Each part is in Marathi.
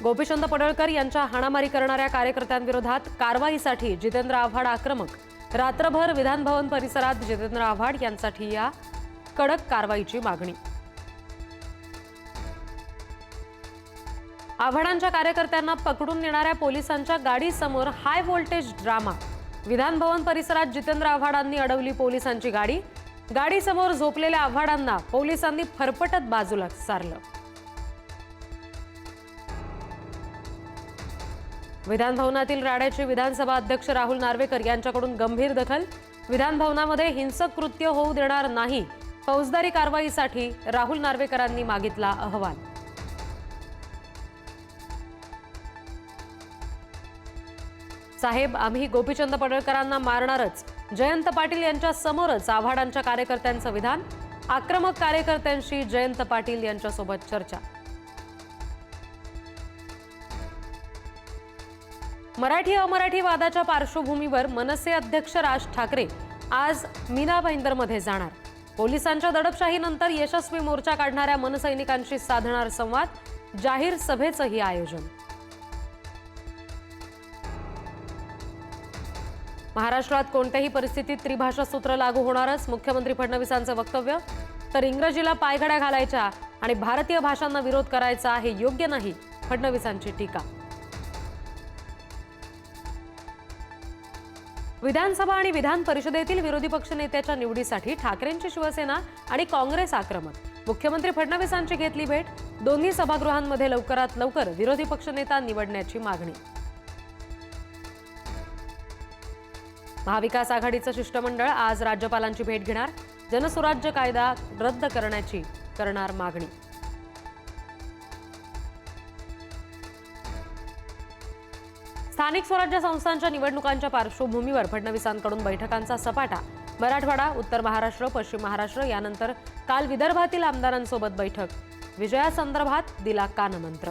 गोपीचंद पडळकर यांच्या हाणामारी करणाऱ्या कार्यकर्त्यांविरोधात कारवाईसाठी जितेंद्र आव्हाड आक्रमक. रात्रभर विधान भवन परिसरात जितेंद्र आव्हाड यांसाठी या कडक कारवाईची मागणी. आव्हाडांच्या कार्यकर्त्यांना पकडून नेणाऱ्या पोलिसांच्या गाडीसमोर high voltage drama. Vidhan Bhavan परिसरात जितेंद्र आव्हाडांनी अडवली पोलिसांची गाडी. गाडीसमोर झोपलेल्या आव्हाडांना पोलिसांनी फरफटत बाजूला सारलं. विधान भवनातील राड्याची विधानसभा अध्यक्ष राहुल नार्वेकर यांच्याकडून गंभीर दखल. विधान भवनामध्ये हिंसक कृत्य होऊ देणार नाही, फौजदारी कारवाईसाठी राहुल नार्वेकरांनी मागितला अहवाल. साहेब, आम्ही गोपीचंद पडळकरांना मारणारच. जयंत पाटील यांच्या समोरच आव्हाडांच्या कार्यकर्त्यांचं विधान. आक्रमक कार्यकर्त्यांशी जयंत पाटील यांच्यासोबत चर्चा. मराठी अमराठी वादाच्या पार्श्वभूमीवर मनसे अध्यक्ष राज ठाकरे आज मीना भाईंदरमध्ये जाणार. पोलिसांच्या दडपशाहीनंतर यशस्वी मोर्चा काढणाऱ्या मनसैनिकांशी साधणार संवाद. जाहीर सभेचंही आयोजन. महाराष्ट्रात कोणत्याही परिस्थितीत त्रिभाषा सूत्र लागू होणारच, मुख्यमंत्री फडणवीसांचं वक्तव्य. तर इंग्रजीला पायघड्या घालायच्या आणि भारतीय भाषांना विरोध करायचा हे योग्य नाही, फडणवीसांची टीका. विधानसभा आणि विधान परिषदेतील विरोधी पक्षनेत्याच्या निवडीसाठी ठाकरेंची शिवसेना आणि काँग्रेस आक्रमक. मुख्यमंत्री फडणवीसांची घेतली भेट. दोन्ही सभागृहांमध्ये लवकरात लवकर विरोधी पक्षनेता निवडण्याची मागणी. महाविकास आघाडीचं शिष्टमंडळ आज राज्यपालांची भेट घेणार. जनसुराज्य कायदा रद्द करणार मागणी. स्थानिक स्वराज्य संस्थांच्या निवडणुकांच्या पार्श्वभूमीवर फडणवीसांकडून बैठकांचा सपाटा. मराठवाडा, उत्तर महाराष्ट्र, पश्चिम महाराष्ट्र यानंतर काल विदर्भातील आमदारांसोबत बैठक. विजयासंदर्भात दिला कानमंत्र.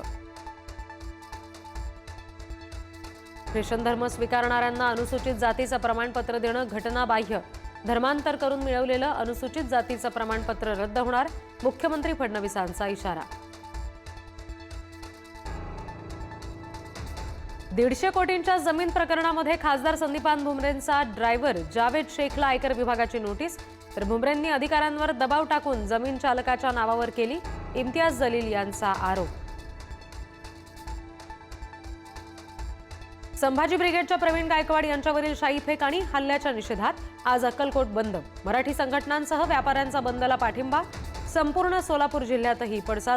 ख्रिश्चन धर्म स्वीकारणाऱ्यांना अनुसूचित जातीचं प्रमाणपत्र देणं घटनाबाह्य. धर्मांतर करून मिळवलेलं अनुसूचित जातीचं प्रमाणपत्र रद्द होणार. मुख्यमंत्री फडणवीसांचा इशारा. 150 कोटींच्या जमीन प्रकरणामध्ये खासदार संदीपान भुमरेंचा ड्रायव्हर जावेद शेखला आयकर विभागाची नोटीस. तर भुमरेंनी अधिकाऱ्यांवर दबाव टाकून जमीन चालकाच्या नावावर केली. इम्तियाज जलील यांचा आरोप. संभाजी ब्रिगेडच्या प्रवीण गायकवाड यांच्यावरील शाईफेक आणि हल्ल्याच्या निषेधात आज अक्कलकोट बंद. मराठी संघटनांसह व्यापाऱ्यांचा बंदला पाठिंबा. संपूर्ण सोलापूर जिल्ह्यातही पडसाद.